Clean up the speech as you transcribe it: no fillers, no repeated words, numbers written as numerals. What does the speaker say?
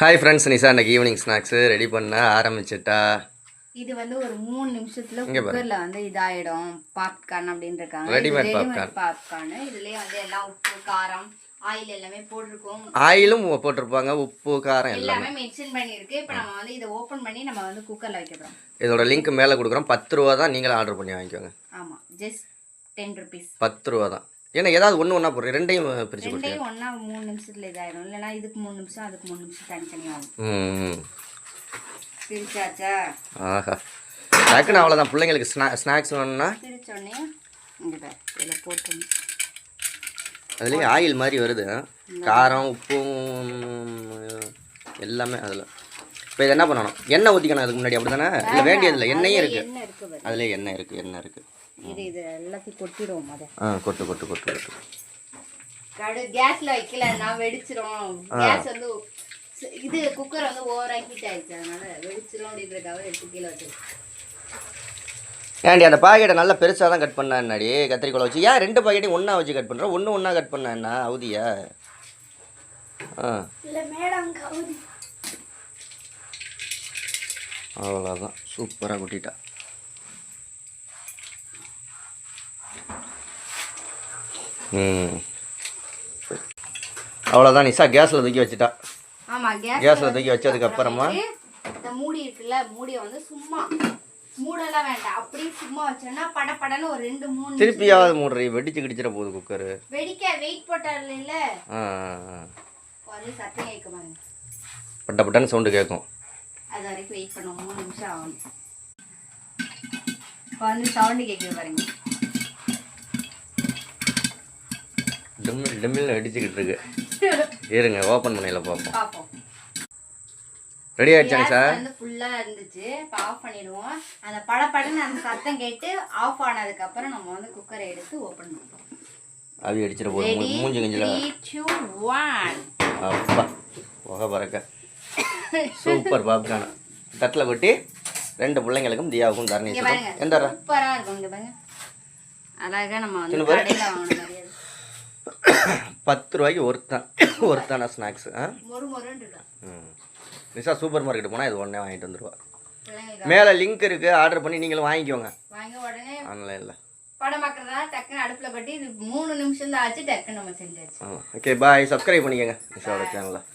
Hi friends, Nisha இன்னைக்கு evening snacks ready பண்ண ஆரம்பிச்சிட்டா. இது வந்து ஒரு 3 நிமிஷத்துல குக்கர்ல வந்து இதாயிடும். பாப்கார்ன் அப்படின்னு இருக்காங்க. Readymade popcorn. இதுலயே வந்து எல்லாம் உப்பு, காரம், ஆயில் எல்லாமே போட்டிருக்கோம். ஆயிலும் போட்டிருப்பாங்க, உப்பு, காரம் எல்லாமே மென்ஷன் பண்ணியிருக்கு. இப்போ நம்ம வந்து இதை ஓப்பன் பண்ணி நம்ம வந்து குக்கர்ல வைக்கிறோம். இதோட லிங்க் மேலே கொடுக்குறோம். 10 ரூபா தான், நீங்களும் ஆர்டர் பண்ணி வாங்கிக்கோங்க. ஆமாம், ஜஸ்ட் 10 rupees. 10 ரூபா தான். ஏன்னா ஏதாவது ஒன்றா போடுறேன், ரெண்டையும் பிரிச்சு கொடுத்து ரெண்டையும் ஒன்றா 3 நிமிஷத்துல இதாயிடும். இல்லைன்னா இதுக்கு 3 நிமிஷம், அதுக்கு 3 நிமிஷம் தனித்தனியாகும். பிரிச்சாச்சா? ஆஹா, டக்குன்னு அவ்வளோதான். பிள்ளைங்களுக்கு ஸ்நாக்ஸ் வேணும்னா பிரிச்சோடனே இங்கே இதில் போட்டுருங்க. அதுலேயும் ஆயில் மாதிரி வருது, காரம், உப்பும் எல்லாமே அதில். இப்போ இது என்ன பண்ணணும்? எண்ணெய் ஊற்றிக்கணும் அதுக்கு முன்னாடி, அப்படி தானே? இல்லை வேண்டியதில்லை, எண்ணெயும் இருக்குது. அதில் எண்ணெய் இருக்குது. இது எல்லாத்தையும் கொட்டிடுவோம். கொட்டு கொட்டு கொட்டு கொட்டு. கேஸ்ல வைக்கலன்னா வெடிச்சிரும். கேஸ் வந்து இது குக்கர் வந்து ஓவரா ஹீட் ஆயிடுச்சு, அதனால வெடிச்சிரும் அப்படின்றதுக்காக எடுத்து கீழே வச்சிருக்கேன். ஏன்டி அந்த பாக்கெட்டை நல்லா பெருசாக தான் கட் பண்ணா என்னாடி? கத்திரிக்கோலை வச்சு ஏன் 2 பாக்கெட்டையும் ஒன்றா வச்சு கட் பண்ணுறோம்? ஒன்றா கட் பண்ண என்ன அவதியா? அவ்வளோதான், சூப்பராக கொட்டிட்டா. அவ்வளோதான் நிஷா, கேஸில் தூக்கி வச்சுட்டா. ஆமாம், கேஸில் தூக்கி வச்சதுக்கப்புறமா இந்த மூடி இருக்குல்ல, மூடியை வந்து சும்மா மூடலாம் வேண்டாம், அப்படியே சும்மா வச்சோன்னா படப்படன்னு ஒரு 2-3 திருப்பியாவது மூடுறீ, வெடிச்சு கிடிச்சிட போகுது குக்கரு. வெடிக்க வெயிட் போட்டால இல்ல, வந்து சத்தம் கேட்க பாருங்க, பட்ட பட்டன்னு சவுண்டு கேட்கும். அது வரைக்கும் வெயிட் பண்ணுவோம். 3 நிமிஷம் ஆகும். இப்போ வந்து சவுண்டு கேட்குது பாருங்க. டெம்மில் அடிச்சுக்கிட்டு இருக்கு. இருங்க, ஓப்பன் பண்ணல பார்ப்போம். ரெடி ஆயிடுச்சா சார்? வந்து ஃபுல்லா இருந்துச்சு. இப்போ ஆஃப் பண்ணிடுவோம். அந்த படப்படன்னு அந்த சத்தம் கேட்டு ஆஃப் ஆனதுக்கு அப்புறம் நம்ம வந்து குக்கரை எடுத்து ஓப்பன் பண்ணுவோம். அவி அடிச்சிட போகுது, மூஞ்சி கஞ்சில. 3, 2, 1. அப்பா புகை பறக்க. சூப்பர் பாப்கார்ன் தட்டில் கொட்டி 2 பிள்ளைங்களுக்கும் தியாவுக்கும் தரணிக்கும். எந்த சூப்பரா இருக்கும். இங்க பாருங்க, அழகா நம்ம வந்து கடையில் வாங்கின மாதிரி 10 ரூபாய்க்கு ஒருத்தான ஸ்நாக்ஸ். நிஷா சூப்பர் மார்க்கெட் போனால் இது உடனே வாங்கிட்டு வந்துடுவா. மேலே லிங்க் இருக்குது, ஆர்டர் பண்ணி நீங்களும் வாங்கிக்கோங்க. உடனே ஆன்லைனில் படம் பார்க்குறதா டக்குன்னு அடுப்பில் கட்டி இது 3 நிமிஷம் தான் ஆச்சு, டக்குன்னு நம்ம செஞ்சாச்சு. ஓகே, பாய். சப்ஸ்கிரைப் பண்ணிக்கோங்க நிஷாவோட சேனலில்.